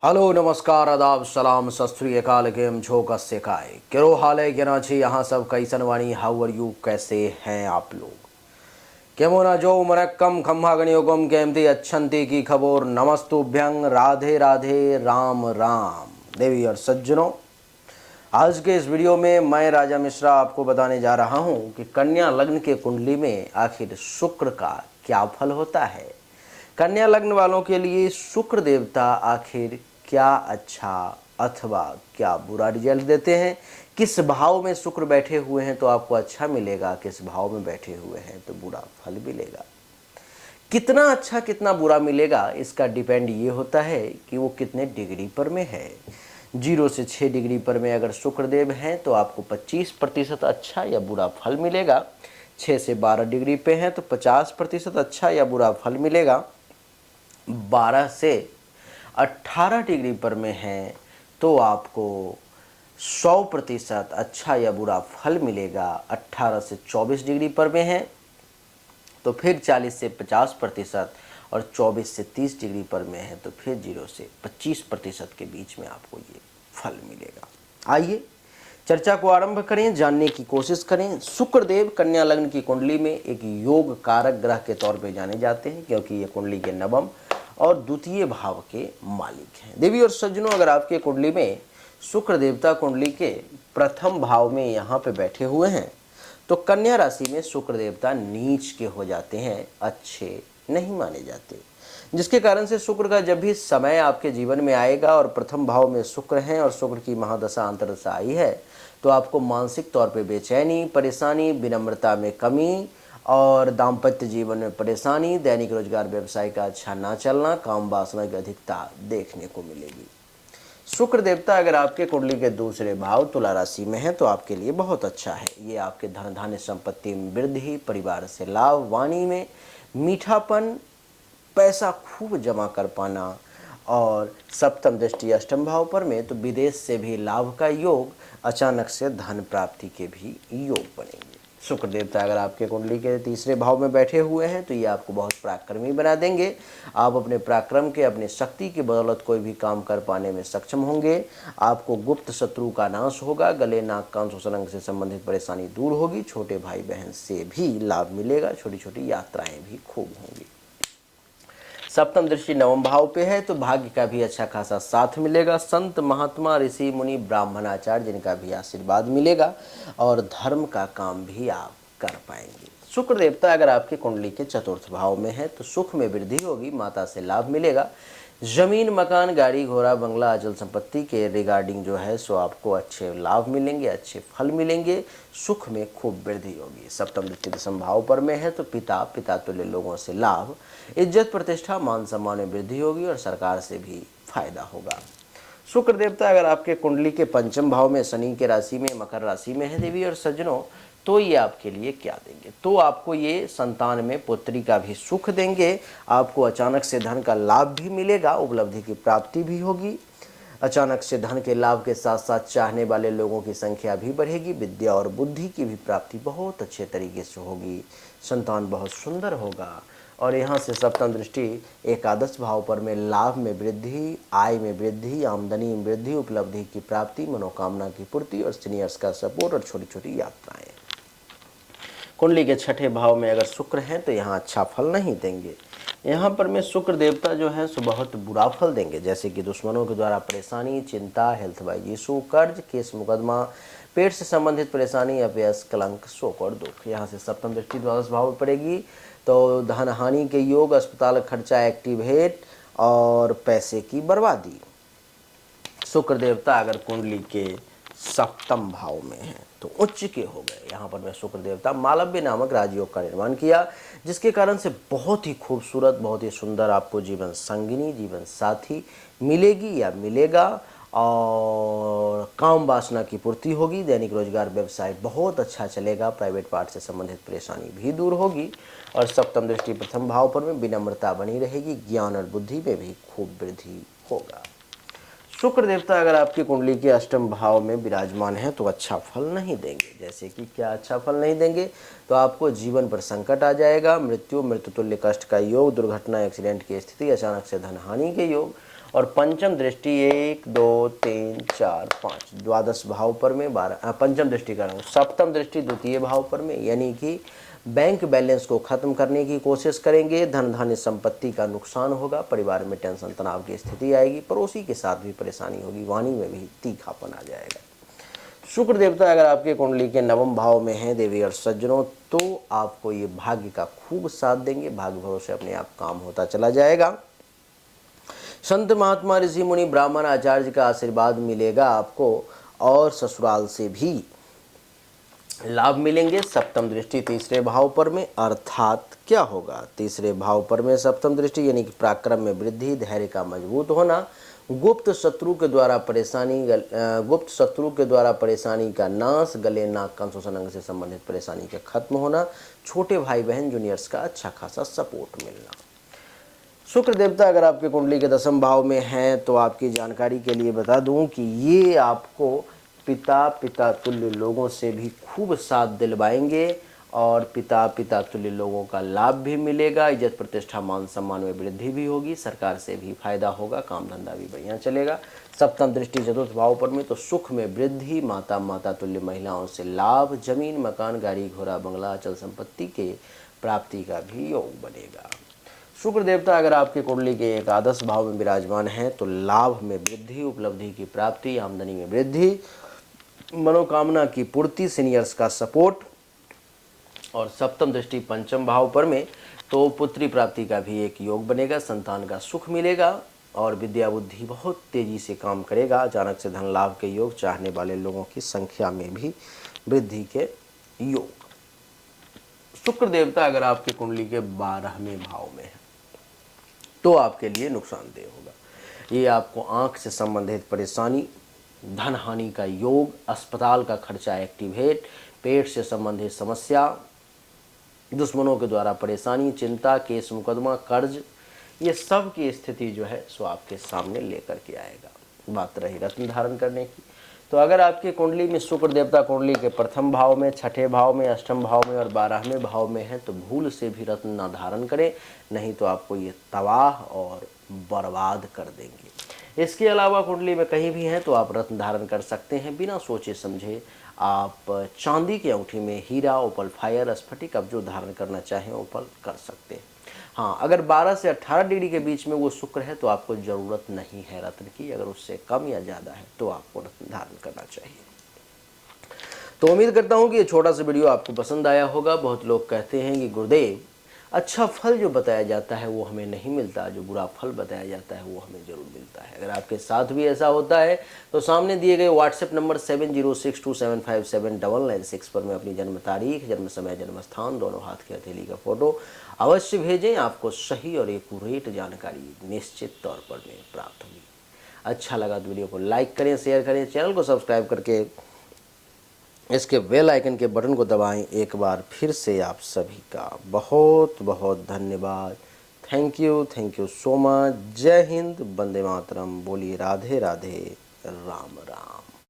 Hello नमस्कार आदाब सलाम सत श्री अकाल केम छो कस्य काय केरो हाल है केना छी यहाँ सब कैसन वाणी हाउ आर यू कैसे हैं आप लोग केमो ना जो मरक्कम खम्हा गणयोगम केमती अच्छंती की खबर नमस्तुभ्यं राधे राधे राम राम देवी और सज्जनों। आज के इस वीडियो में मैं राजा मिश्रा आपको बताने जा रहा हूँ कि कन्या लग्न के कुंडली में आखिर शुक्र का क्या फल होता है। कन्या लग्न वालों के लिए शुक्र देवता आखिर क्या अच्छा अथवा क्या बुरा रिजल्ट देते हैं। किस भाव में शुक्र बैठे हुए हैं तो आपको अच्छा मिलेगा, किस भाव में बैठे हुए हैं तो बुरा फल मिलेगा। कितना अच्छा कितना बुरा मिलेगा इसका डिपेंड ये होता है कि वो कितने डिग्री पर में है। 0 से 6 डिग्री पर में अगर शुक्रदेव हैं तो आपको 25% अच्छा या बुरा फल मिलेगा। 6 से 12 डिग्री पे हैं तो 50% अच्छा या बुरा फल मिलेगा। 12 से 18 डिग्री पर में हैं तो आपको 100% अच्छा या बुरा फल मिलेगा। 18 से 24 डिग्री पर में हैं तो फिर 40 से 50% और 24 से 30 डिग्री पर में है तो फिर 0 से 25% के बीच में आपको ये फल मिलेगा। आइए चर्चा को आरंभ करें, जानने की कोशिश करें। शुक्रदेव कन्या लग्न की कुंडली में एक योग कारक ग्रह के तौर पे जाने जाते हैं क्योंकि ये कुंडली के नवम और द्वितीय भाव के मालिक हैं। देवी और सज्जनों, अगर आपके कुंडली में शुक्र देवता कुंडली के प्रथम भाव में यहाँ पे बैठे हुए हैं तो कन्या राशि में शुक्र देवता नीच के हो जाते हैं, अच्छे नहीं माने जाते। जिसके कारण से शुक्र का जब भी समय आपके जीवन में आएगा और प्रथम भाव में शुक्र हैं और शुक्र की महादशा अंतर्दशा आई है तो आपको मानसिक तौर पे बेचैनी, परेशानी, विनम्रता में कमी और दाम्पत्य जीवन में परेशानी, दैनिक रोजगार व्यवसाय का अच्छा ना चलना, काम वासना की अधिकता देखने को मिलेगी। शुक्र देवता अगर आपके कुंडली के दूसरे भाव तुला राशि में है तो आपके लिए बहुत अच्छा है। ये आपके धन धान्य संपत्ति में वृद्धि, परिवार से लाभ, वाणी में मीठापन, पैसा खूब जमा कर पाना और सप्तम दृष्टि अष्टम भाव पर में तो विदेश से भी लाभ का योग, अचानक से धन प्राप्ति के भी योग बनेंगे। शुक्र देवता अगर आपके कुंडली के तीसरे भाव में बैठे हुए हैं तो ये आपको बहुत पराक्रमी बना देंगे। आप अपने पराक्रम के, अपनी शक्ति की बदौलत कोई भी काम कर पाने में सक्षम होंगे। आपको गुप्त शत्रु का नाश होगा, गले, नाक, कान, श्वसन अंग से संबंधित परेशानी दूर होगी, छोटे भाई बहन से भी लाभ मिलेगा, छोटी छोटी यात्राएं भी खूब होंगी। सप्तम दृष्टि नवम भाव पे है तो भाग्य का भी अच्छा खासा साथ मिलेगा। संत, महात्मा, ऋषि, मुनि, ब्राह्मणाचार्य जिनका भी आशीर्वाद मिलेगा और धर्म का काम भी आप कर पाएंगे। शुक्र देवता अगर आपके कुंडली के चतुर्थ भाव में है तो सुख में वृद्धि होगी, माता से लाभ मिलेगा। जमीन, मकान, गाड़ी, घोड़ा, बंगला, अचल संपत्ति के रिगार्डिंग जो है सो आपको अच्छे लाभ मिलेंगे, अच्छे फल मिलेंगे, सुख में खूब वृद्धि होगी। सप्तम दृष्टि दशम भाव पर में है तो पिता तुल्य लोगों से लाभ, इज्जत, प्रतिष्ठा, मान सम्मान में वृद्धि होगी और सरकार से भी फायदा होगा। शुक्र देवता अगर आपके कुंडली के पंचम भाव में शनि के राशि में मकर राशि में है देवी और सज्जनों तो ये आपके लिए क्या देंगे, तो आपको ये संतान में पुत्री का भी सुख देंगे। आपको अचानक से धन का लाभ भी मिलेगा, उपलब्धि की प्राप्ति भी होगी। अचानक से धन के लाभ के साथ साथ चाहने वाले लोगों की संख्या भी बढ़ेगी। विद्या और बुद्धि की भी प्राप्ति बहुत अच्छे तरीके से होगी। संतान बहुत सुंदर होगा और यहाँ से सप्तम दृष्टि एकादश भाव पर में लाभ में वृद्धि, आय में वृद्धि, आमदनी में वृद्धि, उपलब्धि की प्राप्ति, मनोकामना की पूर्ति और सीनियर्स का सपोर्ट और छोटी छोटी यात्राएं। कुंडली के छठे भाव में अगर शुक्र हैं तो यहाँ अच्छा फल नहीं देंगे। यहाँ पर में शुक्र देवता जो है सो बहुत बुरा फल देंगे, जैसे कि दुश्मनों के द्वारा परेशानी, चिंता, हेल्थ वाइज इशू, कर्ज, केस मुकदमा, पेट से संबंधित परेशानी, अपयश, कलंक, शोक और दुख। यहाँ से सप्तम दृष्टि द्वादश भाव में पड़ेगी तो धन हानि के योग, अस्पताल खर्चा, एक्टिवेट और पैसे की बर्बादी। शुक्र देवता अगर कुंडली के सप्तम भाव में है तो उच्च के हो गए। यहाँ पर मैं शुक्र देवता मालव्य नामक राजयोग का निर्माण किया जिसके कारण से बहुत ही खूबसूरत, बहुत ही सुंदर आपको जीवन संगिनी, जीवन साथी मिलेगी या मिलेगा और काम वासना की पूर्ति होगी। दैनिक रोजगार व्यवसाय बहुत अच्छा चलेगा, प्राइवेट पार्ट से संबंधित परेशानी भी दूर होगी और सप्तम दृष्टि प्रथम भाव पर में विनम्रता बनी रहेगी, ज्ञान और बुद्धि में भी खूब वृद्धि होगा। शुक्र देवता अगर आपकी कुंडली के अष्टम भाव में विराजमान है तो अच्छा फल नहीं देंगे। जैसे कि क्या अच्छा फल नहीं देंगे, तो आपको जीवन पर संकट आ जाएगा, मृत्यु तुल्य कष्ट का योग, दुर्घटना, एक्सीडेंट की स्थिति, अचानक से धन हानि के योग और पंचम दृष्टि 1 2 3 4 5 द्वादश भाव पर में 12 पंचम दृष्टि कर रहा हूँ। सप्तम दृष्टि द्वितीय भाव पर में, यानी कि बैंक बैलेंस को खत्म करने की कोशिश करेंगे, धन धान्य संपत्ति का नुकसान होगा, परिवार में टेंशन तनाव की स्थिति आएगी, पड़ोसी के साथ भी परेशानी होगी, वाणी में भी तीखापन आ जाएगा। शुक्र देवता अगर आपके कुंडली के नवम भाव में हैं देवी और सज्जनों, तो आपको ये भाग्य का खूब साथ देंगे, भाग्य भरोसे अपने आप काम होता चला जाएगा। संत महात्मा ऋषि मुनि ब्राह्मण आचार्य का आशीर्वाद मिलेगा आपको, और ससुराल से भी लाभ मिलेंगे। सप्तम दृष्टि तीसरे भाव पर में, अर्थात क्या होगा, तीसरे भाव पर में सप्तम दृष्टि यानी कि पराक्रम में वृद्धि, धैर्य का मजबूत होना, गुप्त शत्रु के द्वारा परेशानी का नाश, गले नाक कंठ शोषण अंग से संबंधित परेशानी का खत्म होना, छोटे भाई बहन जूनियर्स का अच्छा खासा सपोर्ट मिलना। शुक्र देवता अगर आपके कुंडली के दसम भाव में हैं, तो आपकी जानकारी के लिए बता दूं कि ये आपको पिता तुल्य लोगों से भी खूब साथ दिलवाएंगे, और पिता तुल्य लोगों का लाभ भी मिलेगा, इज्जत प्रतिष्ठा मान सम्मान में वृद्धि भी होगी, सरकार से भी फायदा होगा, काम धंधा भी बढ़िया चलेगा। सप्तम दृष्टि चतुर्थ भाव पर में, तो सुख में वृद्धि, माता तुल्य महिलाओं से लाभ, जमीन मकान गाड़ी घोड़ा बंगला अचल संपत्ति के प्राप्ति का भी योग बनेगा। शुक्र देवता अगर आपके कुंडली के एकादश भाव में विराजमान हैं, तो लाभ में वृद्धि, उपलब्धि की प्राप्ति, आमदनी में वृद्धि, मनोकामना की पूर्ति, सीनियर्स का सपोर्ट, और सप्तम दृष्टि पंचम भाव पर में, तो पुत्री प्राप्ति का भी एक योग बनेगा, संतान का सुख मिलेगा, और विद्या बुद्धि बहुत तेजी से काम करेगा, अचानक से धन लाभ के योग, चाहने वाले लोगों की संख्या में भी वृद्धि के योग। शुक्र देवता अगर आपके कुंडली के 12वें भाव में है, तो आपके लिए नुकसानदेह होगा। ये आपको आंख से संबंधित परेशानी, धन हानि का योग, अस्पताल का खर्चा एक्टिवेट, पेट से संबंधित समस्या, दुश्मनों के द्वारा परेशानी, चिंता, केस मुकदमा, कर्ज, ये सब की स्थिति जो है सो आपके सामने लेकर के आएगा। बात रही रत्न धारण करने की, तो अगर आपकी कुंडली में शुक्र देवता कुंडली के प्रथम भाव में, छठे भाव में, अष्टम भाव में और 12वें भाव में है, तो भूल से भी रत्न ना धारण करें, नहीं तो आपको ये तबाह और बर्बाद कर देंगे। इसके अलावा कुंडली में कहीं भी हैं तो आप रत्न धारण कर सकते हैं, बिना सोचे समझे। आप चांदी की अंगूठी में हीरा, ओपल, फायर, स्फटिक, अब जो धारण करना चाहें ओपल कर सकते हैं। हाँ, अगर 12 से 18 डिग्री के बीच में वो शुक्र है तो आपको ज़रूरत नहीं है रत्न की, अगर उससे कम या ज़्यादा है तो आपको रत्न धारण करना चाहिए। तो उम्मीद करता हूँ कि ये छोटा सा वीडियो आपको पसंद आया होगा। बहुत लोग कहते हैं कि गुरुदेव, अच्छा फल जो बताया जाता है वो हमें नहीं मिलता, जो बुरा फल बताया जाता है वो हमें ज़रूर मिलता है। अगर आपके साथ भी ऐसा होता है तो सामने दिए गए व्हाट्सएप नंबर 7062757996 पर में अपनी जन्म तारीख, जन्म समय, जन्म स्थान, दोनों हाथ की हथेली का फोटो अवश्य भेजें। आपको सही और एक्यूरेट जानकारी निश्चित तौर पर में प्राप्त होगी। अच्छा लगा तो वीडियो को लाइक करें, शेयर करें, चैनल को सब्सक्राइब करके इसके बेल आइकन के बटन को दबाएं। एक बार फिर से आप सभी का बहुत बहुत धन्यवाद। Thank you so much. जय हिंद, वंदे मातरम। बोलिए राधे राधे, राम राम।